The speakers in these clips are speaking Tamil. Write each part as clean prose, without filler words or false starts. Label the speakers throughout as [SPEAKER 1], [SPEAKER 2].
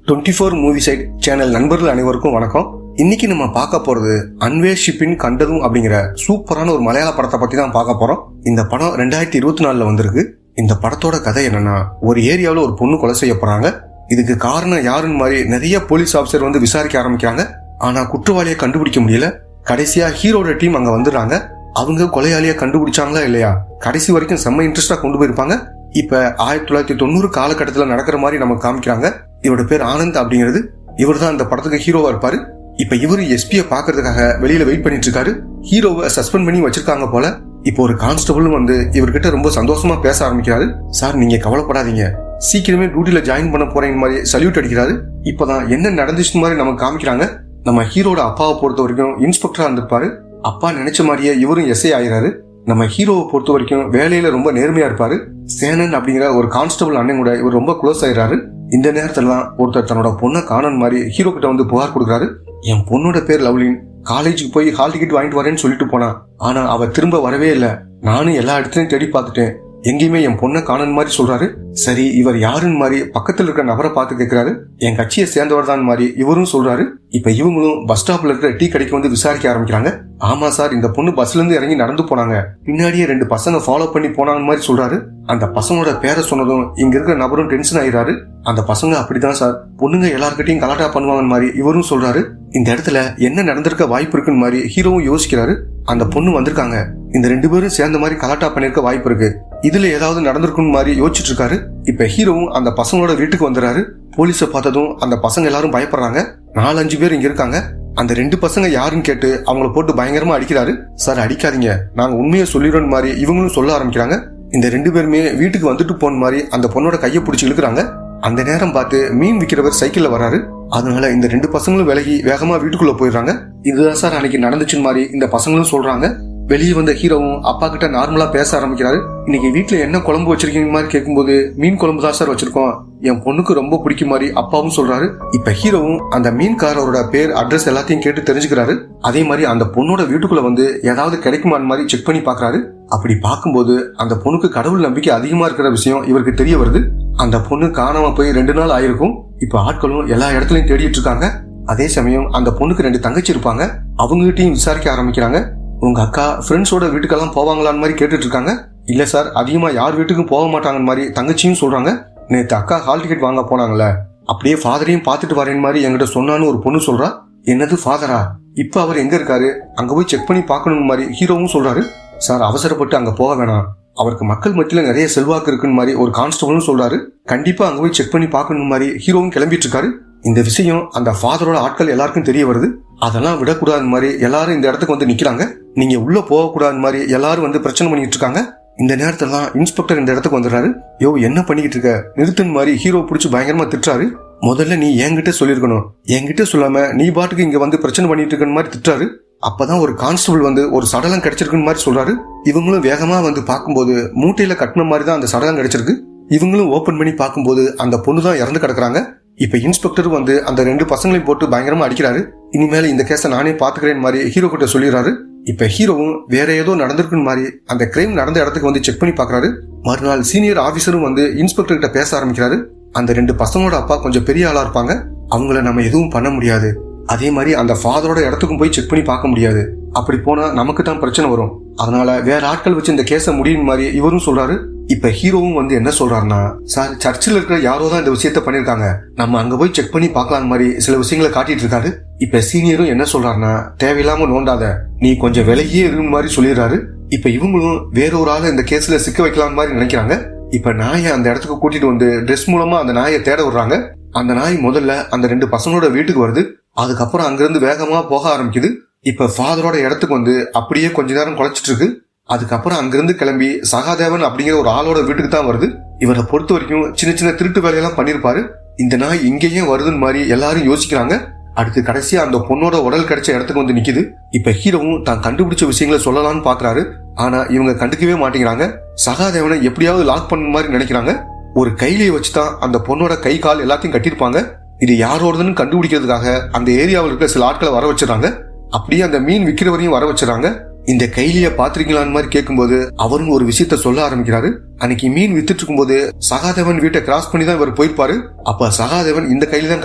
[SPEAKER 1] 24 மூவி சைட் சேனல் நண்பர்கள் அனைவருக்கும் வணக்கம். இன்னைக்கு நம்ம பார்க்க போறது அன்வே ஷிப்பின் கண்டதும் அப்படிங்கிற சூப்பரான ஒரு மலையாள படத்தை பத்தி தான் பார்க்க போறோம். இந்த படம் 2024 வந்திருக்கு. இந்த படத்தோட கதை என்னன்னா, ஒரு ஏரியாவில் ஒரு பொண்ணு கொலை செய்யப்படுறாங்க. இதுக்கு காரணம் யாருன்னு மாதிரி நிறைய போலீஸ் ஆபீசர் வந்து விசாரிக்க ஆரம்பிக்கிறாங்க. ஆனா குற்றவாளியை கண்டுபிடிக்க முடியல. கடைசியா ஹீரோட டீம் அங்க வந்துடுறாங்க. அவங்க கொலையாளியை கண்டுபிடிச்சாங்களா இல்லையா, கடைசி வரைக்கும் செம்ம இன்ட்ரெஸ்டா கொண்டு போயிருப்பாங்க. இப்ப 1990 காலகட்டத்தில் நடக்கிற மாதிரி நமக்கு காமிக்கிறாங்க. இவரோட பேர் ஆனந்த் அப்படிங்கிறது. இவர் தான் இந்த படத்துக்கு ஹீரோவா இருப்பாரு. இப்ப இவரு எஸ்பியை பாக்குறதுக்காக வெளியில வெயிட் பண்ணிட்டு இருக்காரு. ஹீரோவை சஸ்பெண்ட் பண்ணி வச்சிருக்காங்க போல. இப்போ ஒரு கான்ஸ்டபிளும் வந்து இவர்கிட்ட ரொம்ப சந்தோஷமா பேச ஆரம்பிக்கிறாரு. சார், நீங்க கவலைப்படாதீங்க, சீக்கிரமே டியூட்டில ஜாயின் பண்ண போறீங்க மாதிரி சல்யூட் அடிக்கிறாரு. இப்பதான் என்ன நடந்துச்சு மாதிரி நமக்கு காமிக்கிறாங்க. நம்ம ஹீரோட அப்பாவை பொறுத்த வரைக்கும் இன்ஸ்பெக்டரா இருந்திருப்பாரு. அப்பா நினைச்ச மாதிரியே இவரும் எஸ்ஐ ஆகிறாரு. நம்ம ஹீரோவை பொறுத்த வரைக்கும் வேலையில ரொம்ப நேர்மையா இருப்பாரு. சேனன் அப்படிங்கிற ஒரு கான்ஸ்டபிள் அண்ணன் கூட இவர் ரொம்ப க்ளோஸ் ஆயிடுறாரு. இந்த நேரத்துல தான் ஒருத்தர் தன்னோட பொண்ணை காணன் மாதிரி ஹீரோ கிட்ட வந்து புகார் கொடுக்குறாரு. என் பொண்ணோட பேர் லவ்லின், காலேஜுக்கு போய் ஹால் டிக்கெட் வாங்கிட்டு வரேன்னு சொல்லிட்டு போனா, ஆனா அவ திரும்ப வரவே இல்லை. நானும் எல்லா இடத்துலயும் தேடி பார்த்துட்டேன், எங்கேயுமே என் பொண்ணை காணன் மாதிரி சொல்றாரு. சரி, இவர் யாருன்னு மாதிரி பக்கத்துல இருக்கிற நபரை பார்த்து கேட்கிறாரு. என் கட்சியை சேர்ந்தவர் தான் மாதிரி இவரும் சொல்றாரு. இப்ப இவங்களும் பஸ் ஸ்டாப்ல இருக்கிற டீ கடைக்கு வந்து விசாரிக்க ஆரம்பிக்கிறாங்க. ஆமா சார், இந்த பொண்ணு பஸ்ல இருந்து இறங்கி நடந்து போனாங்க, பின்னாடியே 2 பசங்க ஃபாலோ பண்ணி போனாங்க மாதிரி சொல்றாரு. அந்த பசங்களோட பேரை சொன்னதும் இங்க இருக்கிற நபரும் டென்ஷன் ஆயிராரு. அந்த பசங்க அப்படிதான் சார், பொண்ணுங்க எல்லார்கிட்டையும் கலாட்டா பண்ணுவாங்க மாதிரி இவரும் சொல்றாரு. இந்த இடத்துல என்ன நடந்திருக்க வாய்ப்பு இருக்குன்னு மாதிரி ஹீரோவும் யோசிக்கிறாரு. அந்த பொண்ணு வந்திருக்காங்க, இந்த 2 பேரும் சேர்ந்த மாதிரி கலாட்டா பண்ணிருக்க வாய்ப்பு இருக்கு, இதுல ஏதாவது நடந்திருக்கும் மாதிரி யோசிச்சுட்டு இருக்காரு. இப்ப ஹீரோவும் அந்த பசங்களோட வீட்டுக்கு வந்துறாரு. போலீஸை பார்த்ததும் அந்த பசங்க எல்லாரும் பயப்படுறாங்க. 4-5 பேர் இங்க இருக்காங்க. அந்த 2 பசங்க யாருன்னு கேட்டு அவங்கள போட்டு பயங்கரமா அடிக்கிறாரு. சார், அடிக்காதீங்க, நாங்க உண்மையை சொல்லிடுறோம் மாதிரி இவங்களும் சொல்ல ஆரம்பிக்கிறாங்க. இந்த 2 பேருமே வீட்டுக்கு வந்துட்டு போன மாதிரி அந்த பொண்ணோட கையை பிடிச்சி இழுக்கிறாங்க. அந்த நேரம் பார்த்து மீன் விற்கிறவர் சைக்கிள்ல வராரு. அதனால இந்த 2 பசங்களும் விலகி வேகமா வீட்டுக்குள்ள போயிடுறாங்க. இதுதான் சார் அன்னைக்கு நடந்துச்சுன்னு மாதிரி இந்த பசங்களும் சொல்றாங்க. வெளியே வந்த ஹீரோவும் அப்பா கிட்ட நார்மலா பேச ஆரம்பிக்கிறாரு. இன்னைக்கு வீட்டுல என்ன குழம்பு வச்சிருக்கீங்க மாதிரி கேட்கும்போது, மீன் குழம்பு தான் சார் வச்சிருக்கோம், என் பொண்ணுக்கு ரொம்ப பிடிக்கும் மாதிரி அப்பாவும் சொல்றாரு. இப்ப ஹீரோவும் அந்த மீன்காரரோட பேர், அட்ரஸ் எல்லாத்தையும் கேட்டு தெரிஞ்சுக்கிறாரு. அதே மாதிரி அந்த பொண்ணோட வீட்டுக்குள்ள வந்து ஏதாவது கிடைக்குமான்னு மாதிரி செக் பண்ணி பாக்குறாரு. அப்படி பார்க்கும்போது அந்த பொண்ணுக்கு கடவுள் நம்பிக்கை அதிகமா இருக்கிற விஷயம் இவருக்கு தெரிய வருது. அந்த பொண்ணு காணாம போய் 2 நாள் ஆயிருக்கும். இப்ப ஆட்களும் எல்லா இடத்துலயும் தேடிட்டு இருக்காங்க. அதே சமயம் அந்த பொண்ணுக்கு 2 தங்கச்சி இருப்பாங்க. அவங்ககிட்டயும் விசாரிக்க ஆரம்பிக்கிறாங்க. உங்க அக்கா ஃப்ரெண்ட்ஸோட வீட்டுக்கெல்லாம் போவாங்களான்னு மாதிரி கேட்டுட்டு இருக்காங்க. இல்ல சார், அதிகமா யார் வீட்டுக்கும் போக மாட்டாங்கன்னு மாதிரி தங்கச்சியும் சொல்றாங்க. நேற்று அக்கா ஹால் டிக்கெட் வாங்க போனாங்கல்ல, அப்படியே ஃபாதரையும் பார்த்துட்டு வரேன்னு மாதிரி என்கிட்ட சொன்னான்னு ஒரு பொண்ணு சொல்றா. என்னது ஃபாதரா? இப்ப அவர் எங்க இருக்காரு, அங்க போய் செக் பண்ணி பார்க்கணும் மாதிரி ஹீரோவும் சொல்றாரு. சார், அவசரப்பட்டு அங்க போக வேணாம், அவருக்கு மக்கள் மத்தியில நிறைய செல்வாக்கு இருக்குன்னு மாதிரி ஒரு கான்ஸ்டபிளும் சொல்றாரு. கண்டிப்பா அங்க போய் செக் பண்ணி பார்க்கணும் மாதிரி ஹீரோவும் கிளம்பிட்டு இருக்காரு. இந்த விஷயம் அந்த ஃபாதரோட ஆட்கள் எல்லாருக்கும் தெரிய வருது. அதெல்லாம் விடக்கூடாது மாதிரி எல்லாரும் இந்த இடத்துக்கு வந்து நிக்கிறாங்க. நீங்க உள்ள போகக்கூடாது மாதிரி எல்லாரும் வந்து பிரச்சனை பண்ணிட்டு இருக்காங்க. இந்த நேரத்துல தான் இன்ஸ்பெக்டர் இந்த இடத்துக்கு வந்துடுறாரு. யோ, என்ன பண்ணிக்கிட்டு இருக்க, நிறுத்துன்னு மாதிரி ஹீரோ பிடிச்சி பயங்கரமா திட்டுறாரு. முதல்ல நீ என்கிட்ட சொல்லிருக்கணும், என்கிட்ட சொல்லாம நீ பாட்டுக்கு இங்க வந்து பிரச்சனை பண்ணிட்டு இருக்க மாதிரி திட்டுறாரு. அப்பதான் ஒரு கான்ஸ்டபிள் வந்து ஒரு சடலம் கிடைச்சிருக்குன்னு மாதிரி சொல்றாரு. இவங்களும் வேகமா வந்து பார்க்கும்போது மூட்டையில கட்டின மாதிரி தான் அந்த சடலம் கிடைச்சிருக்கு. இவங்களும் ஓபன் பண்ணி பார்க்கும்போது அந்த பொண்ணு தான் இறந்து கிடக்குறாங்க. இப்ப இன்ஸ்பெக்டர் வந்து அந்த 2 பசங்களையும் போட்டு பயங்கரமா அடிக்கிறாரு. இனிமேல இந்த கேஸை நானே பாத்துக்கிறேன் மாதிரி ஹீரோ கிட்ட சொல்லிடுறாரு. இப்ப ஹீரோவும் வேற ஏதோ நடந்திருக்குன்னு மாதிரி அந்த கிரைம் நடந்த இடத்துக்கு வந்து செக் பண்ணி பாக்குறாரு. மறுநாள் சீனியர் ஆபீசரும் வந்து இன்ஸ்பெக்டர் கிட்ட பேச ஆரம்பிக்கிறாரு. அந்த 2 பசங்களோட அப்பா கொஞ்சம் பெரிய ஆளா இருப்பாங்க, அவங்கள நம்ம எதுவும் பண்ண முடியாது. அதே மாதிரி அந்த ஃபாதரோட இடத்துக்கும் போய் செக் பண்ணி பார்க்க முடியாது. அப்படி போனா நமக்கு தான் பிரச்சனை வரும். அதனால வேற ஆட்கள் வச்சு இந்த கேஸை முடியும் மாதிரி இவரும் சொல்றாரு. இப்ப ஹீரோவும் வந்து என்ன சொல்றாருன்னா, சார், சர்ச்சில் இருக்கிற யாரோ தான் இந்த விஷயத்த பண்ணிருக்காங்க, நம்ம அங்க போய் செக் பண்ணி பார்க்கலாம் மாதிரி சில விஷயங்களை காட்டிட்டு இருக்காரு. இப்ப சீனியரும் என்ன சொல்றாருன்னா, தேவையில்லாம நோண்டாத, நீ கொஞ்சம் விலகியே இருக்கும் மாதிரி சொல்லிடுறாரு. இப்ப இவங்களும் வேற ஒரு ஆளை இந்த கேஸ்ல சிக்க வைக்கலாம் மாதிரி நினைக்கிறாங்க. இப்ப நாயை அந்த இடத்துக்கு கூட்டிட்டு வந்து ட்ரெஸ் மூலமா அந்த நாயை தேட விடுறாங்க. அந்த நாய் முதல்ல அந்த 2 பசங்களோட வீட்டுக்கு வருது. அதுக்கப்புறம் அங்கிருந்து வேகமா போக ஆரம்பிக்குது. இப்ப ஃபாதரோட இடத்துக்கு வந்து அப்படியே கொஞ்ச நேரம் குலைச்சிட்டு இருக்கு. அதுக்கப்புறம் அங்கிருந்து கிளம்பி சகாதேவன் அப்படிங்கிற ஒரு ஆளோட வீட்டுக்கு தான் வருது. இவரை பொறுத்த வரைக்கும் சின்ன சின்ன திருட்டு வேலையெல்லாம் பண்ணிருப்பாரு. இந்த நாய் இங்கேயும் வருதுன்னு மாதிரி எல்லாரும் யோசிக்கிறாங்க. அடுத்து கடைசியா அந்த பொண்ணோட உடல் கிடைச்ச இடத்துக்கு வந்து நிக்குது. இப்ப ஹீரோவும் தான் கண்டுபிடிச்ச விஷயங்களை சொல்லலாம்னு பாக்குறாரு. ஆனா இவங்க கண்டுக்கவே மாட்டேங்கிறாங்க. சகாதேவனை எப்படியாவது லாக் பண்ண மாதிரி நினைக்கிறாங்க. ஒரு கைலியை வச்சுதான் அந்த பொண்ணோட கை கால் எல்லாத்தையும் கட்டிருப்பாங்க. இது யாரோடதுன்னு கண்டுபிடிக்கிறதுக்காக அந்த ஏரியாவில் இருக்க சில ஆட்களை வர வச்சிடறாங்க. அப்படியே அந்த மீன் விற்கிறவரையும் வர வச்சிடறாங்க. இந்த கைலிய பாத்திருக்கீங்களான்னு மாதிரி கேட்கும்போது அவரும் ஒரு விஷயத்த சொல்ல ஆரம்பிக்கிறாரு. அன்னைக்கு மீன் வித்துட்டு இருக்கும்போது சகாதேவன் வீட்டை கிராஸ் பண்ணி தான் இவர் போயிருப்பாரு. அப்ப சகாதேவன் இந்த கையில தான்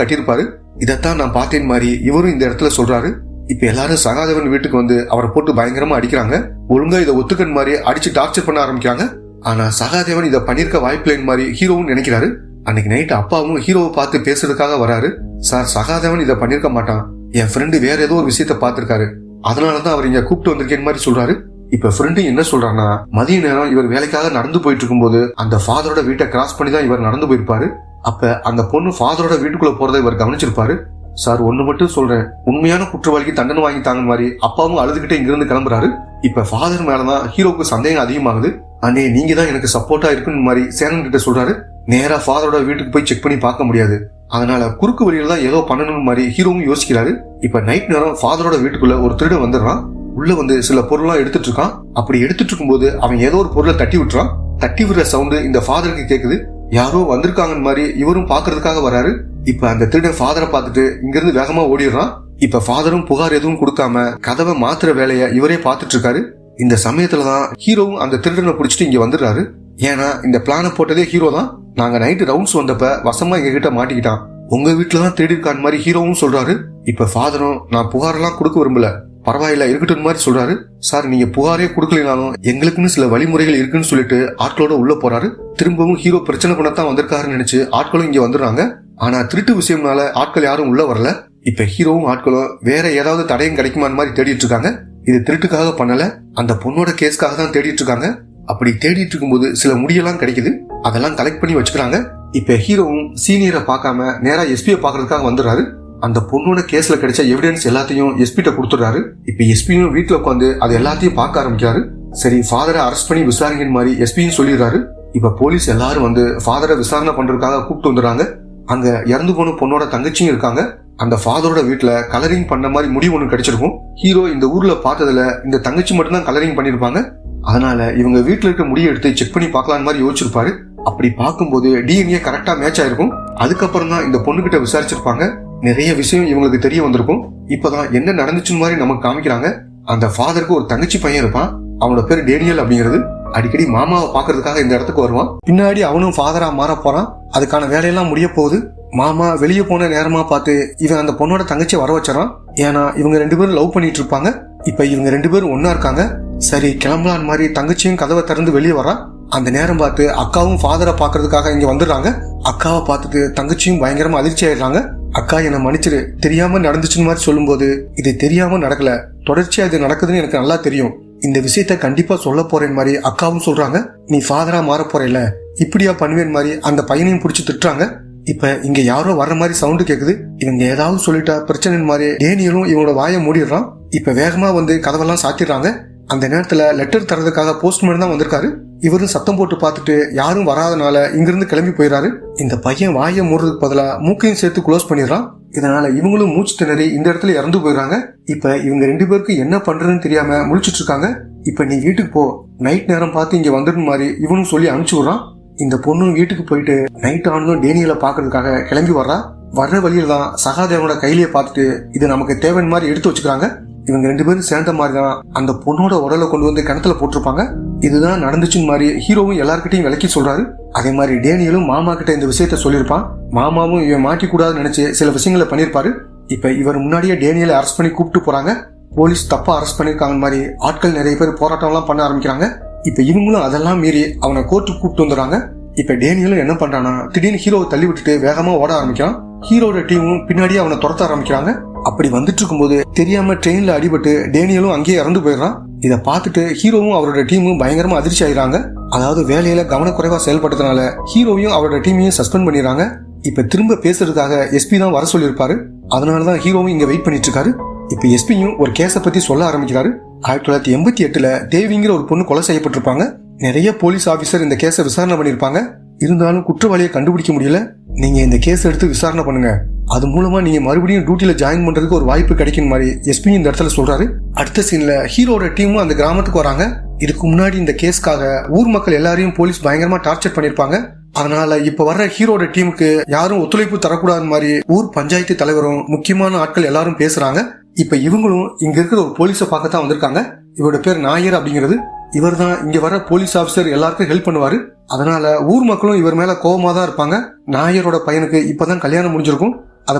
[SPEAKER 1] கட்டியிருப்பாரு. இதைத்தான் நான் பார்த்தேன் மாதிரி இவரும் இந்த இடத்துல சொல்றாரு. இப்ப எல்லாரும் சகாதேவன் வீட்டுக்கு வந்து அவரை போட்டு பயங்கரமா அடிக்கிறாங்க. ஒழுங்கா இதை ஒத்துக்கன் மாதிரி அடிச்சு டார்ச்சர் பண்ண ஆரம்பிக்கிறாங்க. ஆனா சகாதேவன் இதை பண்ணிருக்க வாய்ப்பில்லைன்னு மாதிரி ஹீரோவும் நினைக்கிறாரு. அன்னைக்கு நைட் அப்பாவும் ஹீரோவை பார்த்து பேசுறதுக்காக வராரு. சார், சகாதேவன் இதை பண்ணிருக்க மாட்டான், என் ஃப்ரெண்டு வேற ஏதோ ஒரு விஷயத்த பாத்திருக்காரு, அதனாலதான் அவர் இங்க கூப்பிட்டு வந்திருக்கேன் மாதிரி சொல்றாரு. இப்ப ஃப்ரெண்டு என்ன சொல்றான்னா, மதிய நேரம் இவர் வேலைக்காக நடந்து போயிட்டு இருக்கும்போது அந்த ஃபாதரோட வீட்டை கிராஸ் பண்ணி தான் இவர் நடந்து போயிருப்பாரு. அப்ப அந்த பொண்ணு ஃபாதரோட வீட்டுக்குள்ள போறதை இவர் கவனிச்சிருப்பாரு. சார், ஒண்ணு மட்டும் சொல்றேன், உண்மையான குற்றவாளிக்கு தண்டனை வாங்கி தாங்க மாதிரி அப்பாவும் அழுதுகிட்டே இங்கிருந்து கிளம்புறாரு. இப்ப ஃபாதர் மேலதான் ஹீரோக்கு சந்தேகம் அதிகமாகுது. அண்ணே, நீங்க தான் எனக்கு சப்போர்ட்டா இருக்குன்னு மாதிரி சேனன் கிட்ட சொல்றாரு. நேரா ஃபாதரோட வீட்டுக்கு போய் செக் பண்ணி பார்க்க முடியாது, அதனால குறுக்கு வழியில தான் ஏதோ பண்ணணும் மாதிரி ஹீரோவும் யோசிக்கிறாரு. இப்ப நைட் நேரம் ஃபாதரோட வீட்டுக்குள்ள ஒரு திருடன் வந்துடுறான். உள்ள வந்து சில பொருள்லாம் எடுத்துட்டு இருக்கான். அப்படி எடுத்துட்டு இருக்கும்போது அவன் ஏதோ ஒரு பொருளை தட்டி விட்டுறான். தட்டி விடுற சவுண்டு இந்த ஃபாதருக்கு கேக்குது. யாரோ வந்திருக்காங்கன்னு மாதிரி இவரும் பாக்குறதுக்காக வராரு. இப்ப அந்த திருடன் ஃபாதரை பார்த்துட்டு இங்கிருந்து வேகமா ஓடிடுறான். இப்ப ஃபாதரும் புகார் எதுவும் கொடுக்காம கதவை மாத்துற வேலைய இவரே பார்த்துட்டு இருக்காரு. இந்த சமயத்துலதான் ஹீரோவும் அந்த திருடனை பிடிச்சிட்டு இங்க வந்துடுறாரு. ஏன்னா இந்த பிளான போட்டதே ஹீரோ தான். நாங்க நைட்டு ரவுண்ட்ஸ் வந்தப்ப வசமா எங்க கிட்ட மாட்டிக்கிட்டான், உங்க வீட்டுலதான் தேடி இருக்கான் மாதிரி ஹீரோவும் சொல்றாரு. இப்ப ஃபாதரும், நான் புகாரெல்லாம் கொடுக்க விரும்பல, பரவாயில்ல இருக்கட்டும் மாதிரி சொல்றாரு. சார், நீங்க புகாரே கொடுக்கலனாலும் எங்களுக்குன்னு சில வழிமுறைகள் இருக்குன்னு சொல்லிட்டு ஆட்களோட உள்ள போறாரு. திரும்பவும் ஹீரோ பிரச்சனை பண்ணத்தான் வந்திருக்காருன்னு நினைச்சு ஆட்களும் இங்க வந்துடுறாங்க. ஆனா திருட்டு விஷயம்னால ஆட்கள் யாரும் உள்ள வரல. இப்ப ஹீரோவும் ஆட்களும் வேற ஏதாவது தடயம் கிடைக்குமான மாதிரி தேடிட்டு இருக்காங்க. இது திருட்டுக்காக பண்ணல, அந்த பொண்ணோட கேஸ்க்காக தான் தேடிட்டு இருக்காங்க. அப்படி தேடிட்டு இருக்கும்போது சில முடியெல்லாம் கிடைக்குது. அதெல்லாம் கலெக்ட் பண்ணி வச்சுக்கிறாங்க. இப்ப ஹீரோவும் சீனியரை பார்க்காம நேரா எஸ்பியை பாக்குறதுக்காக வந்துடுறாரு. அந்த பொண்ணோட கேஸ்ல கிடைச்ச எவிடன்ஸ் எல்லாத்தையும் எஸ்பிட்ட கொடுத்துறாரு. இப்ப எஸ்பியும் வீட்டுல உட்காந்து அது எல்லாத்தையும் பார்க்க ஆரம்பிக்கிறாரு. சரி, ஃபாதரை அரெஸ்ட் பண்ணி விசாரிக்கிற மாதிரி எஸ்பியும் சொல்லிடுறாரு. இப்ப போலீஸ் எல்லாரும் வந்து ஃபாதரை விசாரணை பண்றதுக்காக கூப்பிட்டு வந்துடுறாங்க. அங்க இறந்து போன பொண்ணோட தங்கச்சியும் இருக்காங்க. அந்த ஃபாதரோட வீட்டுல கலரிங் பண்ண மாதிரி முடிவு ஒண்ணு கிடைச்சிருக்கும். ஹீரோ இந்த ஊர்ல பார்த்ததுல இந்த தங்கச்சி மட்டும் தான் கலரிங் பண்ணிருப்பாங்க. அதனால இவங்க வீட்டுல இருக்க முடியை எடுத்து செக் பண்ணி பார்க்கலாம் மாதிரி யோசிச்சிருப்பாரு. அப்படி பார்க்கும்போது டிஎன்ஏ கரெக்டா மேட்ச் ஆயிருக்கும். அதுக்கப்புறம் தான் இந்த பொண்ணு கிட்ட விசாரிச்சிருப்பாங்க. நிறைய விஷயம் இவங்களுக்கு தெரிய வந்திருக்கும். இப்பதான் என்ன நடந்துச்சுன்னு மாதிரி நமக்கு காமிக்கிறாங்க. அந்த ஃபாதருக்கு ஒரு தங்கச்சி பையன் இருப்பான். அவனோட பேரு டேனியல் அப்படிங்கிறது. அடிக்கடி மாமாவை பாக்குறதுக்காக இந்த இடத்துக்கு வருவான். பின்னாடி அவனும் ஃபாதரா மாற போறான். அதுக்கான வேலையெல்லாம் முடிய போகுது. மாமா வெளியே போன நேரமா பார்த்து இவன் அந்த பொண்ணோட தங்கச்சியை வர வச்சிடறான். ஏன்னா இவங்க 2 பேரும் லவ் பண்ணிட்டு இருப்பாங்க. இப்ப இவங்க 2 பேரும் ஒன்னா இருக்காங்க. சரி, கிளம்பலான் மாதிரி தங்கச்சியும் கதவை திறந்து வெளியே வரா. அந்த நேரம் பார்த்து அக்காவும் ஃபாதரை பாக்குறதுக்காக இங்க வந்துடுறாங்க. அக்காவை பார்த்துட்டு தங்கச்சியும் பயங்கரமா அதிர்ச்சி ஆயிடுறாங்க. அக்கா, என்ன மன்னிச்சிரு, தெரியாம நடந்துச்சுன்னு மாதிரி சொல்லும் போது, இது தெரியாம நடக்கல, தொடர்ச்சியா இது நடக்குதுன்னு எனக்கு நல்லா தெரியும், இந்த விஷயத்த கண்டிப்பா சொல்ல போறேன் மாதிரி அக்காவும் சொல்றாங்க. நீ ஃபாதரா மாற போறேல, இப்படியா பண்ணுவேன் மாதிரி அந்த பையனையும் பிடிச்சி திட்டுறாங்க. இப்ப இங்க யாரோ வர்ற மாதிரி சவுண்டு கேக்குது. இவங்க ஏதாவது சொல்லிட்டா பிரச்சனை மாதிரி டேனியலும் இவனோட வாயை மூடிடுறான். இப்ப வேகமா வந்து கதவெல்லாம் சாத்திடுறாங்க. அந்த நேரத்துல லெட்டர் தரதுக்காக போஸ்ட்மேன் தான் வந்திருக்காரு. இவரும் சத்தம் போட்டு பார்த்துட்டு யாரும் வராதனால இங்கிருந்து கிளம்பி போயிடாரு. இந்த பையன் வாயை மூடுறதுக்கு பதிலா மூக்கையும் சேர்த்து க்ளோஸ் பண்ணிடுறான். இதனால இவங்களும் மூச்சு திணறி இந்த இடத்துல இறந்து போயிடுறாங்க. இப்ப இவங்க 2 பேருக்கு என்ன பண்றதுன்னு தெரியாம முழிச்சிட்டு இருக்காங்க. இப்ப நீ வீட்டுக்கு போ, நைட் நேரம் பார்த்து இங்க வந்துடும் மாதிரி இவனும் சொல்லி அனுப்பிச்சு விடுறான். இந்த பொண்ணும் வீட்டுக்கு போயிட்டு நைட் ஆனதும் டேனியலை பாக்குறதுக்காக கிளம்பி வர்றா. வர்ற வழியில தான் சகாதேவனோட கையிலேயே பார்த்துட்டு இது நமக்கு தேவையான மாதிரி எடுத்து வச்சுக்கிறாங்க. இவங்க 2 பேரும் சேர்ந்த மாதிரி தான் அந்த பொண்ணோட உடலை கொண்டு வந்து கிணத்துல போட்டிருப்பாங்க. இதுதான் நடந்துச்சுன்னு மாதிரி ஹீரோவும் எல்லார்கிட்டையும் விளக்கி சொல்றாரு. அதே மாதிரி டேனியலும் மாமா கிட்ட இந்த விஷயத்த சொல்லியிருப்பான். மாமாவும் இவன் மாட்டிக்கூடாதுன்னு நினைச்சு சில விஷயங்களை பண்ணிருப்பாரு. இப்ப இவர் முன்னாடியே டேனியலை அரெஸ்ட் பண்ணி கூப்பிட்டு போறாங்க. போலீஸ் தப்பா அரெஸ்ட் பண்ணிருக்காங்க மாதிரி ஆட்கள் நிறைய பேர் போராட்டம் எல்லாம் பண்ண ஆரம்பிக்கிறாங்க. இப்ப இவங்களும் அதெல்லாம் மீறி அவனை கோர்ட்டுக்கு கூப்பிட்டு வந்துடுறாங்க. இப்ப டேனியலும் என்ன பண்றானா, திடீர்னு ஹீரோவை தள்ளி விட்டுட்டு வேகமா ஓட ஆரம்பிக்கிறான். ஹீரோட டீமும் பின்னாடியே அவனை துரத்த ஆரம்பிக்கிறாங்க. அப்படி வந்துட்டு இருக்கும்போது தெரியாம ட்ரெயின்ல அடிபட்டு டேனியலும் அங்கேயே இறந்து போயிடுறான். இதை பார்த்துட்டு ஹீரோவும் அவரோட டீமும் பயங்கரமா அதிர்ச்சி ஆயிடுறாங்க. அதாவது வேலையில கவனக்குறைவா செயல்பட்டதுனால ஹீரோவையும் அவரோட டீமையும் சஸ்பெண்ட் பண்ணிடுறாங்க. இப்ப திரும்ப பேசுறதுக்காக எஸ்பி தான் வர சொல்லியிருப்பாரு. அதனாலதான் ஹீரோவும் இங்க வெயிட் பண்ணிட்டு இருக்காரு. இப்ப எஸ்பியும் ஒரு கேஸ பத்தி சொல்ல ஆரம்பிக்கிறாரு. 1988ல தேவிங்கிற ஒரு பொண்ணு கொலை செய்யப்பட்டிருப்பாங்க. நிறைய போலீஸ் ஆபீசர் இந்த கேஸை விசாரணை பண்ணிருப்பாங்க. இருந்தாலும் குற்றவாளியை கண்டுபிடிக்க முடியல. நீங்க இந்த கேஸ் எடுத்து விசாரணை பண்ணுங்க, அது மூலமா நீங்க மறுபடியும் டியூட்டில ஜாயின் பண்றதுக்கு ஒரு வாய்ப்பு கிடைக்கும் மாதிரி எஸ்பி இந்த இடத்துல சொல்றாரு. அடுத்த சீன்ல ஹீரோட டீமும் அந்த கிராமத்துக்கு வராங்க. இதுக்கு முன்னாடி இந்த கேஸ்க்காக ஊர் மக்கள் எல்லாரையும் போலீஸ் பயங்கரமா டார்ச்சர் பண்ணிருப்பாங்க. அதனால இப்ப வர்ற ஹீரோட டீமுக்கு யாரும் ஒத்துழைப்பு தரக்கூடாது மாதிரி ஊர் பஞ்சாயத்து தலைவரும் முக்கியமான ஆட்கள் எல்லாரும் பேசுறாங்க. இப்ப இவங்களும் இங்க இருக்கிற ஒரு போலீஸை பார்க்கத்தான் வந்திருக்காங்க. இவரோட பேர் நாயர் அப்படிங்கிறது. இவர் தான் இங்க வர போலீஸ் ஆபீசர் எல்லாருக்கும் ஹெல்ப் பண்ணுவாரு. அதனால ஊர் மக்களும் இவர் மேல கோபமா தான் இருப்பாங்க. நாயரோட பையனுக்கு இப்பதான் கல்யாணம் முடிஞ்சிருக்கும், அதை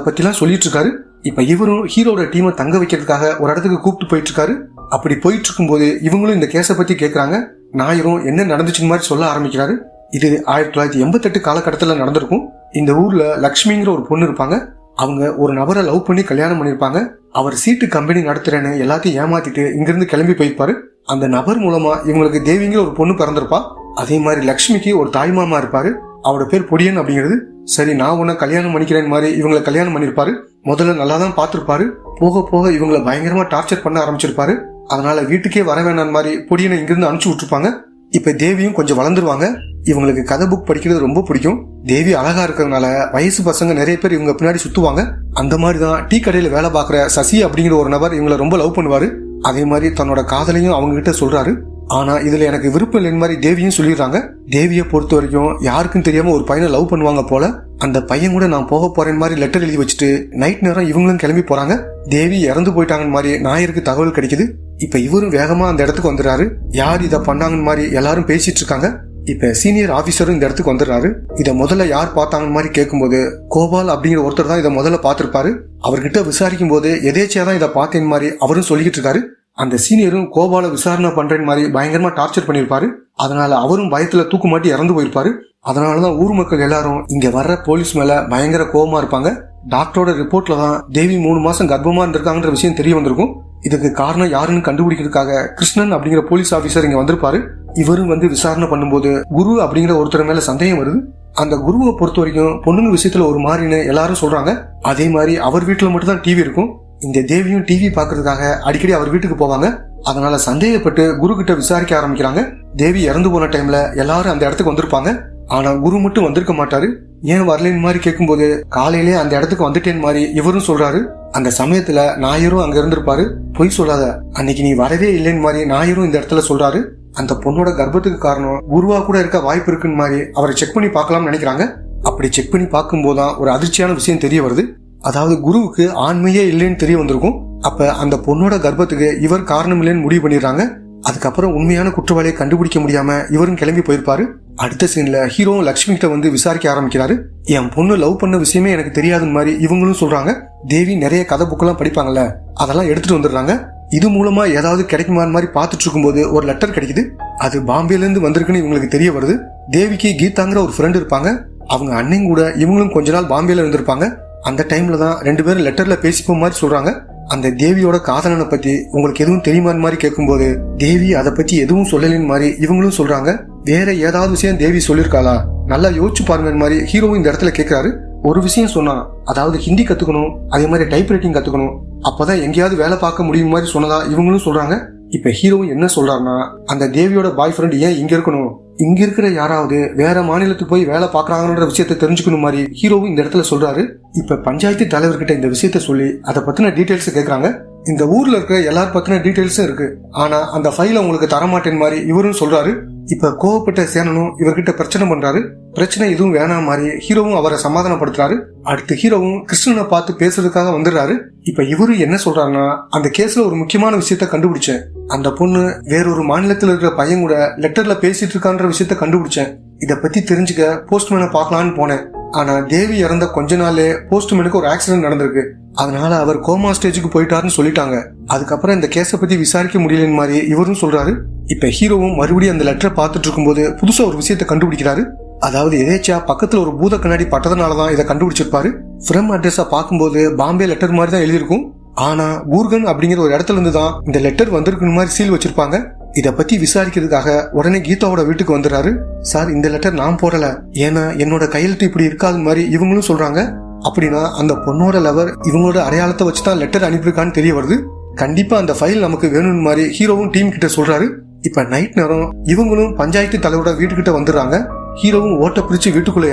[SPEAKER 1] பத்திலாம் சொல்லிட்டு இருக்காரு. இப்ப இவரும் ஹீரோட டீமை தங்க வைக்கிறதுக்காக ஒரு இடத்துக்கு கூப்பிட்டு போயிட்டு இருக்காரு. அப்படி போயிட்டு இருக்கும் போது இவங்களும் இந்த கேஸை பத்தி கேக்குறாங்க. நாயரும் என்ன நடந்துச்சுன்னு மாதிரி சொல்ல ஆரம்பிக்கிறாரு. இது 1988 காலகட்டத்தில் நடந்திருக்கும். இந்த ஊர்ல லக்ஷ்மிங்கிற ஒரு பொண்ணு இருப்பாங்க. அவங்க ஒரு நபரை லவ் பண்ணி கல்யாணம் பண்ணிருப்பாங்க. அவர் சீட்டு கம்பெனி நடத்துறேன்னு எல்லாத்தையும் ஏமாத்திட்டு இங்கிருந்து கிளம்பி போயிருப்பாரு. அந்த நபர் மூலமா இவங்களுக்கு தேவிங்கிற ஒரு பொண்ணு பிறந்திருப்பா. அதே மாதிரி லக்ஷ்மிக்கு ஒரு தாய்மாமா இருப்பாரு. அவரோட பேர் பொடியன் அப்படிங்கிறது. சரி நான் உன்னை கல்யாணம் பண்ணிக்கிறேன் மாதிரி இவங்களை கல்யாணம் பண்ணிருப்பாரு. முதல்ல நல்லா தான் பார்த்திருப்பாரு. போக போக இவங்களை பயங்கரமா டார்ச்சர் பண்ண ஆரம்பிச்சிருப்பாரு. அதனால வீட்டுக்கே வர வேணாம் மாதிரி பொடியனை இங்கிருந்து அனுப்பிச்சு விட்டுருப்பாங்க. இப்ப தேவியும் கொஞ்சம் வளர்ந்துருவாங்க. இவங்களுக்கு கதை புக் படிக்கிறது ரொம்ப பிடிக்கும். தேவி அழகா இருக்கிறதுனால வயசு பசங்க நிறைய பேர் இவங்க பின்னாடி சுத்துவாங்க. அந்த மாதிரிதான் டீ கடையில வேலை பார்க்குற சசி அப்படிங்கிற ஒரு நபர் இவங்களை ரொம்ப லவ் பண்ணுவாரு. அதே மாதிரி தன்னோட காதலையும் அவங்க கிட்ட சொல்றாரு. ஆனா இதுல எனக்கு விருப்பம் இல்லைன்னு மாதிரி தேவியும் சொல்லிடுறாங்க. தேவியை பொறுத்த வரைக்கும் யாருக்கும் தெரியாம ஒரு பையனை லவ் பண்ணுவாங்க போல. அந்த பையன் கூட நான் போக போறேன் மாதிரி லெட்டர் எழுதி வச்சுட்டு நைட் நேரம் இவங்களும் கிளம்பி போறாங்க. தேவி இறந்து போயிட்டாங்கன்னு மாதிரி நாயருக்கு தகவல் கிடைக்குது. இப்ப இவரும் வேகமா அந்த இடத்துக்கு வந்துடுறாரு. யார் இதை பண்ணாங்கன்னு மாதிரி எல்லாரும் பேசிட்டு இருக்காங்க. இப்ப சீனியர் ஆபீசரும் இந்த இடத்துக்கு வந்துடுறாரு. இதை முதல்ல யார் பார்த்தாங்கன்னு மாதிரி கேட்கும்போது கோபால் அப்படிங்கிற ஒருத்தர் தான் இதை முதல்ல பார்த்திருப்பாரு. அவர்கிட்ட விசாரிக்கும் போது எதேச்சியா தான் இதை பார்த்தேன் மாதிரி அவரும் சொல்லிக்கிட்டு இருக்காரு. அந்த சீனியரும் கோபால விசாரணை பண்றேன் மாதிரி பயங்கரமா டார்ச்சர் பண்ணிருப்பாரு. அதனால அவரும் பயத்துல தூக்கு மாட்டி இறந்து போயிருப்பாரு. அதனாலதான் ஊர் மக்கள் எல்லாரும் இங்க வர்ற போலீஸ் மேல பயங்கர கோபமா இருப்பாங்க. டாக்டரோட ரிப்போர்ட்ல தான் தேவி 3 மாசம் கர்ப்பமா இருந்திருக்காங்கன்ற விஷயம் தெரிய வந்திருக்கும். இதுக்கு காரணம் யாருன்னு கண்டுபிடிக்கிறதுக்காக கிருஷ்ணன் அப்படிங்கிற போலீஸ் ஆபீசர் இங்க வந்திருப்பாரு. இவரும் வந்து விசாரணை பண்ணும்போது குரு அப்படிங்கிற ஒருத்தர் மேல சந்தேகம் வருது. அந்த குருவை பொறுத்த வரைக்கும் பொண்ணுங்க விஷயத்துல ஒரு மாதிரின்னு எல்லாரும் சொல்றாங்க. அதே மாதிரி அவர் வீட்டுல மட்டும் தான் டிவி இருக்கும். இந்த தேவியும் டிவி பாக்குறதுக்காக அடிக்கடி அவர் வீட்டுக்கு போவாங்க. அதனால சந்தேகப்பட்டு குரு கிட்ட விசாரிக்க ஆரம்பிக்கிறாங்க. தேவி இறந்து போன டைம்ல எல்லாரும் அந்த இடத்துக்கு வந்திருப்பாங்க. ஆனா குரு மட்டும் வந்திருக்க மாட்டாரு. ஏன் வரலன்னு மாதிரி கேட்கும்போது காலையிலே அந்த இடத்துக்கு வந்துட்டேன்னு மாதிரி இவரும் சொல்றாரு. அந்த சமயத்துல நாயரும் அங்க இருந்திருப்பாரு. பொய் சொல்லாத, அன்னைக்கு நீ வரவே இல்லைன்னு மாதிரி நாயரும் இந்த இடத்துல சொல்றாரு. அந்த பொண்ணோட கர்ப்பத்துக்கு காரணம் குருவா கூட இருக்க வாய்ப்பு இருக்குன்னு மாதிரி அவரை செக் பண்ணி பார்க்கலாம்னு நினைக்கிறாங்க. அப்படி செக் பண்ணி பார்க்கும் போதுதான் ஒரு அதிர்ச்சியான விஷயம் தெரிய வருது. அதாவது குருவுக்கு ஆண்மையே இல்லைன்னு தெரிய வந்திருக்கும். அப்ப அந்த பொண்ணோட கர்ப்பத்துக்கு இவர் காரணம் இல்லைன்னு முடிவு பண்ணிடுறாங்க. அதுக்கப்புறம் உண்மையான குற்றவாளியை கண்டுபிடிக்க முடியாம இவரும் கிளம்பி போயிருப்பாரு. அடுத்த சீன்ல ஹீரோவும் லட்சுமி கிட்ட வந்து விசாரிக்க ஆரம்பிக்கிறாரு. என் பொண்ணு லவ் பண்ண விஷயமே எனக்கு தெரியாதுன்னு மாதிரி இவங்களும் சொல்றாங்க. தேவி நிறைய கதை புக்கெல்லாம் படிப்பாங்கல்ல, அதெல்லாம் எடுத்துட்டு வந்துடுறாங்க. இது மூலமா ஏதாவது கிடைக்குமான்னு மாதிரி பார்த்துட்டு இருக்கும்போது ஒரு லெட்டர் கிடைக்குது. அது பாம்பேல இருந்து வந்திருக்குன்னு இவங்களுக்கு தெரிய வருது. தேவிக்கு கீதாங்கிற ஒரு ஃப்ரெண்ட் இருப்பாங்க. அவங்க அண்ணன் கூட இவங்களும் கொஞ்ச நாள் பாம்பேல இருந்திருப்பாங்க. அந்த டைம்ல தான் 2 பேரும் லெட்டர்ல பேசிப்போ மாதிரி சொல்றாங்க. அந்த தேவியோட காதலனை பத்தி உங்களுக்கு எதுவும் தெரியுமான்னு மாதிரி கேட்கும்போது தேவி அதை பத்தி எதுவும் சொல்லலன்னு மாதிரி இவங்களும் சொல்றாங்க. வேற ஏதாவது விஷயம் தேவி சொல்லிருக்காளா, நல்லா யோசிச்சு பாருங்க மாதிரி ஹீரோவும் இந்த இடத்துல கேட்கிறாரு. ஒரு விஷயம் சொன்னா, அதாவது ஹிந்தி கத்துக்கணும், அதே மாதிரி டைப் ரைட்டிங் கத்துக்கணும், அப்பதான் எங்கேயாவது வேலை பார்க்க முடியும் மாதிரி சொன்னதா இவங்களும் சொல்றாங்க. இப்ப ஹீரோவும் என்ன சொல்றாருன்னா, அந்த தேவியோட பாய் ஃப்ரெண்ட் ஏன் இங்க இருக்கணும், இங்க இருக்கிற யாராவது வேற மாநிலத்துக்கு போய் வேலை பாக்குறாங்கன்ற விஷயத்த தெரிஞ்சுக்கணும் மாதிரி ஹீரோவும் இந்த இடத்துல சொல்றாரு. இப்ப பஞ்சாயத்து தலைவர்கிட்ட இந்த விஷயத்த சொல்லி அதை பத்தின டீடைல்ஸ் கேக்குறாங்க. இந்த ஊர்ல இருக்கிற எல்லாரும் பத்தின டீடைல்ஸும் இருக்கு, ஆனா அந்த ஃபைல உங்களுக்கு தரமாட்டேன் மாதிரி இவரும் சொல்றாரு. இப்ப கோவப்பட்ட சேனனும் இவர்கிட்ட பிரச்சனை பண்றாரு. பிரச்சனை எதுவும் வேணாம் மாதிரி ஹீரோவும் அவரை சமாதானப்படுத்துறாரு. அடுத்து ஹீரோவும் கிருஷ்ணனை பார்த்து பேசுறதுக்காக வந்துடுறாரு. இப்ப இவரு என்ன சொல்றாருன்னா, அந்த கேஸ்ல ஒரு முக்கியமான விஷயத்த கண்டுபிடிச்சேன். அந்த பொண்ணு வேறொரு மாநிலத்துல இருக்கிற பையன் கூட லெட்டர்ல பேசிட்டு இருக்கான்ற விஷயத்த கண்டுபிடிச்சேன். இத பத்தி தெரிஞ்சுக்க போஸ்ட்மேனை பார்க்கலான்னு போனேன். ஆனா தேவி இறந்த கொஞ்ச நாளே போஸ்ட்மேனுக்கு ஒரு ஆக்சிடென்ட் நடந்திருக்கு. அதனால அவர் கோமா ஸ்டேஜுக்கு போயிட்டாருன்னு சொல்லிட்டாங்க. அதுக்கப்புறம் இந்த கேஸை பத்தி விசாரிக்க முடியலன்னு மாதிரி இவரும் சொல்றாரு. இப்ப ஹீரோவும் மறுபடியும் அந்த லெட்டரை பார்த்துட்டு இருக்கும்போது புதுசா ஒரு விஷயத்த கண்டுபிடிக்கிறாரு. அதாவது எதேச்சா பக்கத்துல ஒரு பூத கண்ணாடி பட்டதுனாலதான் இதை கண்டுபிடிச்சிருப்பாரு. ஃப்ரம் அட்ரஸா பார்க்கும்போது பாம்பே லெட்டர் மாதிரி தான் எழுதியிருக்கும். ஆனா கூர்கன் அப்படிங்கிற ஒரு இடத்துல இருந்து தான் இந்த லெட்டர் வந்திருக்குன்னு மாதிரி சீல் வச்சிருப்பாங்க. இத பத்தி விசாரிக்கிறதுக்காக உடனே கீதாவோட வீட்டுக்கு வந்துடுறாரு. சார், இந்த லெட்டர் நான் போடல, ஏன்னா என்னோட கையெழுத்து இப்படி இருக்காது மாதிரி இவங்களும் சொல்றாங்க. அப்படின்னா அந்த பொண்ணோட லவர் இவங்களோட அடையாளத்தை வச்சுதான் லெட்டர் அனுப்பியிருக்கான்னு தெரிய வருது. கண்டிப்பா அந்த ஃபைல் நமக்கு வேணும்னு மாதிரி ஹீரோவும் டீம் கிட்ட சொல்றாரு. இப்ப நைட் நேரம் இவங்களும் பஞ்சாயத்து தலைவரோட வீட்டுக்கிட்ட வந்துடுறாங்க. ஹீரோவும் ஓட்ட பிரிச்சு வீட்டுக்குள்ள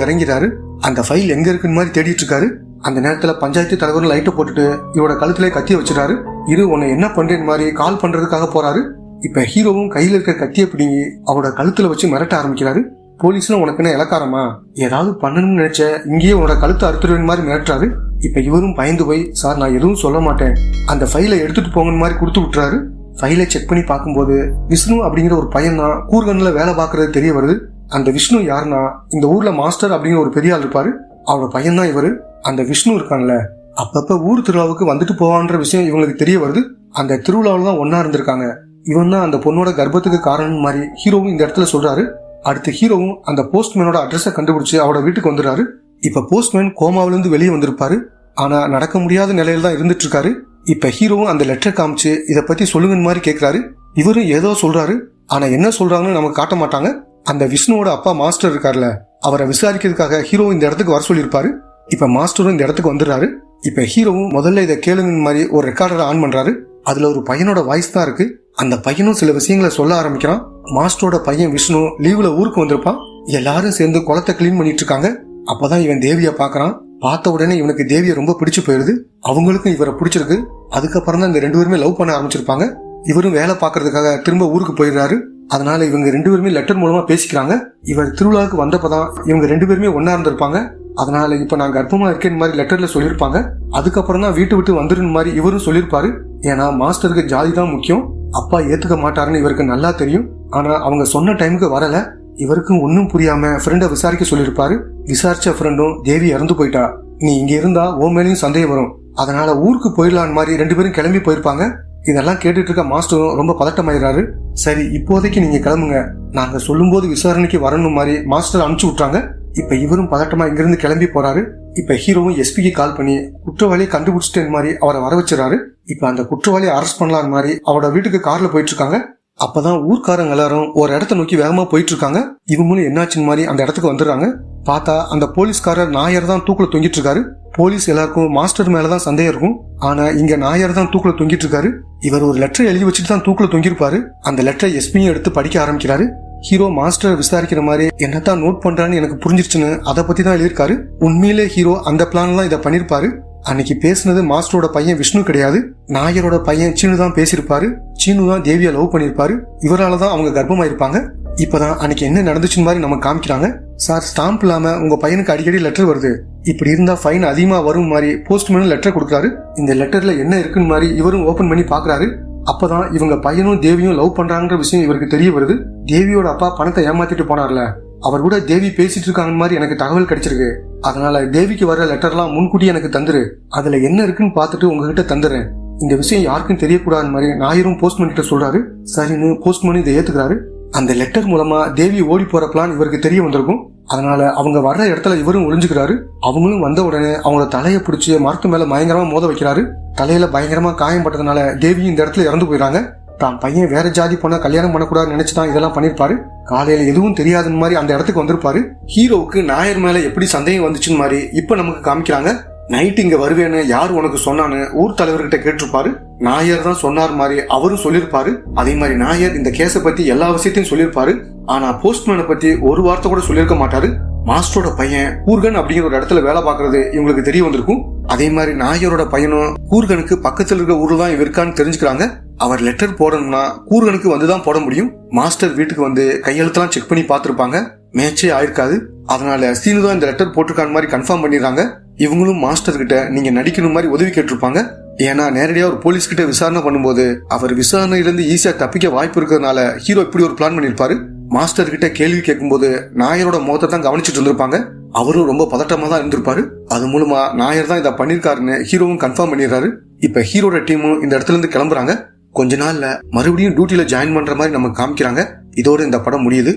[SPEAKER 1] இறங்கிறாரு. அந்த ஃபைல் எங்க இருக்குன்னு மாதிரி தேடிட்டு இருக்காரு. அந்த நேரத்துல பஞ்சாயத்து தலைவர் லைட்டை போட்டுட்டு இவரோட கழுத்துல கத்திய வச்சிடாரு. இரு உன்னை என்ன பண்றேன்னு மாதிரி கால் பண்றதுக்காக போறாரு. இப்ப ஹீரோவும் கையில இருக்க கத்திய பிடிங்கி அவரோட கழுத்துல வச்சு மிரட்ட ஆரம்பிக்கிறாரு. போலீஸ்ல உனக்கு என்ன இலக்காரமா, ஏதாவது பண்ணணும்னு நினைச்ச இங்கேயே உன்னோட கழுத்தை அறுத்துருவேன் மாதிரி மிரட்டுறாரு. இப்ப இவரும் பயந்து போய், சார் நான் எதுவும் சொல்ல மாட்டேன், அந்த ஃபைலை எடுத்துட்டு போங்கன்னு மாதிரி கொடுத்து விட்டுறாரு. ஃபைலை செக் பண்ணி பார்க்கும்போது விஷ்ணு அப்படிங்கிற ஒரு பையன் தான் கூர்கன்ல வேலை பார்க்கறது தெரிய வருது. அந்த விஷ்ணு யாருன்னா இந்த ஊர்ல மாஸ்டர் அப்படிங்கிற ஒரு பெரிய ஆள் இருப்பாரு, அவரோட பையன் தான் இவரு. அந்த விஷ்ணு இருக்கான்ல, அப்பப்ப ஊர் திருவிழாவுக்கு வந்துட்டு போவான்ற விஷயம் இவங்களுக்கு தெரிய வருது. அந்த திருவிழாவில தான் ஒன்னா இருந்திருக்காங்க. இவன் தான் அந்த பொண்ணோட கர்ப்பத்துக்கு காரணம் மாதிரி ஹீரோவும் இந்த இடத்துல சொல்றாரு. அடுத்து ஹீரோவும் அந்த போஸ்ட்மேனோட அட்ரஸை கண்டுபிடிச்சு அவரோட வீட்டுக்கு வந்துடுறாரு. இப்ப போஸ்ட்மேன் கோமாவிலிருந்து வெளியே வந்திருப்பாரு, ஆனா நடக்க முடியாத நிலையில தான் இருந்துட்டு இருக்காரு. இப்ப ஹீரோவும் அந்த லெட்டரை காமிச்சு இதை பத்தி சொல்லுங்க மாதிரி கேட்கிறாரு. இவரும் ஏதோ சொல்றாரு, ஆனா என்ன சொல்றாங்கன்னு நமக்கு காட்ட மாட்டாங்க. அந்த விஷ்ணுவோட அப்பா மாஸ்டர் இருக்காருல்ல, அவரை விசாரிக்கிறதுக்காக ஹீரோ இந்த இடத்துக்கு வர சொல்லியிருப்பாரு. இப்ப மாஸ்டரும் இந்த இடத்துக்கு வந்துடுறாரு. இப்ப ஹீரோவும் முதல்ல இதை கேளுங்க மாதிரி ஒரு ரெக்கார்டரை ஆன் பண்றாரு. அதுல ஒரு பையனோட வாய்ஸ் தான் இருக்கு. அந்த பையனும் சில விஷயங்களை சொல்ல ஆரம்பிக்கிறான். மாஸ்டரோட பையன் விஷ்ணு லீவ்ல ஊருக்கு வந்திருப்பான். எல்லாரும் சேர்ந்து குளத்தை கிளீன் பண்ணிட்டு இருக்காங்க. அப்பதான் இவன் தேவியை பாக்குறான். பார்த்த உடனே இவனுக்கு தேவியை ரொம்ப பிடிச்சு போயிருது. அவங்களுக்கும் இவரை பிடிச்சிருக்கு. அதுக்கப்புறம் தான் இந்த 2 பேருமே லவ் பண்ண ஆரம்பிச்சிருப்பாங்க. இவரும் வேலை பாக்குறதுக்காக திரும்ப ஊருக்கு போயிடுறாரு. அதனால இவங்க 2 பேருமே லெட்டர் மூலமா பேசிக்கிறாங்க. இவர் திருவிழாவுக்கு வந்தப்பதான் இவங்க 2 பேருமே ஒன்னா இருந்திருப்பாங்க. அதனால இப்ப நான் கர்ப்பமா இருக்கேன் மாதிரி லெட்டர்ல சொல்லியிருப்பாங்க. அதுக்கப்புறம் தான் வீட்டு விட்டு வந்துருன்னு மாதிரி இவரும் சொல்லியிருப்பாரு. ஏன்னா மாஸ்டருக்கு ஜாதி தான் முக்கியம், அப்பா ஏத்துக்க மாட்டாருன்னு இவருக்கு நல்லா தெரியும். ஆனா அவங்க சொன்ன டைமுக்கு வரல. இவருக்கும் ஒன்னும் புரியாம ஃப்ரெண்டை விசாரிக்க சொல்லியிருப்பாரு. விசாரிச்ச ஃப்ரெண்டும் தேவி இறந்து போயிட்டா, நீ இங்க இருந்தா உன் மேலேயும் சந்தேகம் வரும், அதனால ஊருக்கு போயிடலான்னு மாதிரி 2 பேரும் கிளம்பி போயிருப்பாங்க. இதெல்லாம் கேட்டுட்டு இருக்க மாஸ்டரும் ரொம்ப பதட்டமாயிடுறாரு. சரி இப்போதைக்கு நீங்க கிளம்புங்க, நாங்க சொல்லும் போது விசாரணைக்கு வரணும் மாதிரி மாஸ்டர் அனுப்பிச்சு விட்டாங்க. இப்ப இவரும் பதட்டமா இங்கிருந்து கிளம்பி போறாரு. இப்ப ஹீரோவும் எஸ்பிக்கு கால் பண்ணி குற்றவாளியை கண்டுபிடிச்சிட்டேன் மாதிரி அவரை வர வச்சிடறாரு. இப்ப அந்த குற்றவாளியை அரெஸ்ட் பண்ணலான்னு மாதிரி அவரோட வீட்டுக்கு கார்ல போயிட்டு இருக்காங்க. அப்பதான் ஊர்க்காரங்க எல்லாரும் ஒரு இடத்த நோக்கி வேகமா போயிட்டு இருக்காங்க. இவங்களும் என்னாச்சுன்னு மாதிரி அந்த இடத்துக்கு வந்துடுறாங்க. பார்த்தா அந்த போலீஸ்காரர் நாயர் தான் தூக்குல தொங்கிட்டு இருக்காரு. போலீஸ் எல்லாருக்கும் மாஸ்டர் மேலதான் சந்தேகம் இருக்கும், ஆனா இங்க நாயர் தான் தூக்குல தொங்கிட்டு இருக்காரு. இவர் ஒரு லெட்டர் எழுதி வச்சுட்டு தான் தூக்குல தொங்கிருப்பாரு. அந்த லெட்டரை எஸ்பியும் எடுத்து படிக்க ஆரம்பிக்கிறாரு. ஹீரோ மாஸ்டர் விசாரிக்கிற மாதிரி என்னத்தான் நோட் பண்றான்னு எனக்கு புரிஞ்சிருச்சுன்னு அதை பத்தி தான் எழுதியிருக்காரு. உண்மையிலே ஹீரோ அந்த பிளான்லாம் இதை பண்ணிருப்பாரு. அன்னைக்கு பேசினது மாஸ்டரோட பையன் விஷ்ணு கிடையாது, நாயரோட பையன் சீனு தான் பேசியிருப்பாரு. சீனு தான் தேவியை லவ் பண்ணிருப்பாரு. இவராலதான் அவங்க கர்ப்பமாயிருப்பாங்க. இப்பதான் அன்னைக்கு என்ன நடந்துச்சுன்னு மாதிரி நம்ம காமிக்கிறாங்க. சார், ஸ்டாம்ப் இல்லாம உங்க பையனுக்கு அடிக்கடி லெட்டர் வருது, இப்படி இருந்தா ஃபைன் அதிகமா வரும் மாதிரி போஸ்ட்மேன் லெட்டர் கொடுக்குறாரு. இந்த லெட்டர்ல என்ன இருக்குன்னு மாதிரி இவரும் ஓபன் பண்ணி பாக்குறாரு. அப்பதான் இவங்க பையனும் தேவியும் லவ் பண்றாங்கன்ற விஷயம் இவருக்கு தெரிய வருது. தேவியோட அப்பா பணத்தை ஏமாத்திட்டு போனார்ல, அவர் கூட தேவி பேசிட்டு இருக்காங்க மாதிரி எனக்கு தகவல் கிடைச்சிருக்கு. அதனால தேவிக்கு வர லெட்டர்லாம் முன்கூட்டி எனக்கு தந்துரு, அதுல என்ன இருக்குன்னு பார்த்துட்டு உங்ககிட்ட தந்துடுறேன். இந்த விஷயம் யாருக்கும் தெரியக்கூடாது மாதிரி நாயரும் போஸ்ட்மேன் கிட்ட சொல்றாரு. சரின்னு போஸ்ட்மேன் இதை ஏத்துக்கிறாரு. அந்த லெட்டர் மூலமா தேவி ஓடி போற பிளான் இவருக்கு தெரிய வந்திருக்கும். அதனால அவங்க வர்ற இடத்துல இவரும் ஒளிஞ்சுக்கிறாரு. அவங்களும் வந்த உடனே அவங்கள தலையை பிடிச்சி மரத்து மேல பயங்கரமா மோத வைக்கிறாரு. தலையில பயங்கரமா காயம் பட்டதுனால தேவி இந்த இடத்துல இறந்து போயிடறாங்க. தான் பையன் வேற ஜாதி பொண்ண கல்யாணம் பண்ணக்கூடாதுன்னு நினைச்சுதான் இதெல்லாம் பண்ணிருப்பாரு. காலையில எதுவும் தெரியாதுன்னு மாதிரி அந்த இடத்துக்கு வந்திருப்பாரு. ஹீரோவுக்கு நாயர் மேல எப்படி சந்தேகம் வந்துச்சுன்னு மாதிரி இப்ப நமக்கு காமிக்கிறாங்க. நைட் இங்க வருவேன்னு யாரு உனக்கு சொன்னான்னு ஊர் தலைவர்கிட்ட கேட்டிருப்பாரு. நாயர் தான் சொன்னார் மாதிரி அவரும் சொல்லிருப்பாரு. அதே மாதிரி நாயர் இந்த கேஸை பத்தி எல்லா விஷயத்தையும் சொல்லிருப்பாரு. ஆனா போஸ்ட்மேனை பத்தி ஒரு வார்த்தை கூட சொல்லியிருக்க மாட்டாரு. மாஸ்டரோட பையன் கூர்கன் அப்படிங்கிற ஒரு இடத்துல வேலை பாக்குறது இவங்களுக்கு தெரிய வந்திருக்கும். அதே மாதிரி நாயரோட பையனும் கூர்கனுக்கு பக்கத்துல இருக்க ஊர்ல தான் இருக்கான்னு தெரிஞ்சுக்கிறாங்க. அவர் லெட்டர் போடணும்னா கூர்கனுக்கு வந்துதான் போட முடியும். மாஸ்டர் வீட்டுக்கு வந்து கையெழுத்தெல்லாம் செக் பண்ணி பார்த்திருப்பாங்க, மேட்சே ஆயிருக்காது. அதனால சீனு தான் இந்த லெட்டர் போட்டிருக்கான மாதிரி கன்ஃபார்ம் பண்ணிடுறாங்க. இவங்களும் மாஸ்டர் கிட்ட நீங்க நடிக்கணும் மாதிரி உதவி கேட்டிருப்பாங்க. ஏன்னா நேரடியா ஒரு போலீஸ் கிட்ட விசாரணை பண்ணும்போது அவர் விசாரணையிலிருந்து ஈஸியா தப்பிக்க வாய்ப்பு இருக்கிறதுனால ஹீரோ இப்படி ஒரு பிளான் பண்ணிருப்பாரு. மாஸ்டர் கிட்ட கேள்வி கேட்கும்போது நாயரோட முகத்தை தான் கவனிச்சுட்டு இருந்திருப்பாங்க. அவரும் ரொம்ப பதட்டமா தான் இருந்திருப்பாரு. அது மூலமா நாயர் தான் இதை பண்ணிருக்காருன்னு ஹீரோவும் கன்ஃபார்ம் பண்ணிடுறாரு. இப்ப ஹீரோட டீமும் இந்த இடத்துல இருந்து கிளம்புறாங்க. கொஞ்ச நாள்ல மறுபடியும் டியூட்டில ஜாயின் பண்ற மாதிரி நமக்கு காமிக்கிறாங்க. இதோட இந்த படம் முடியுது.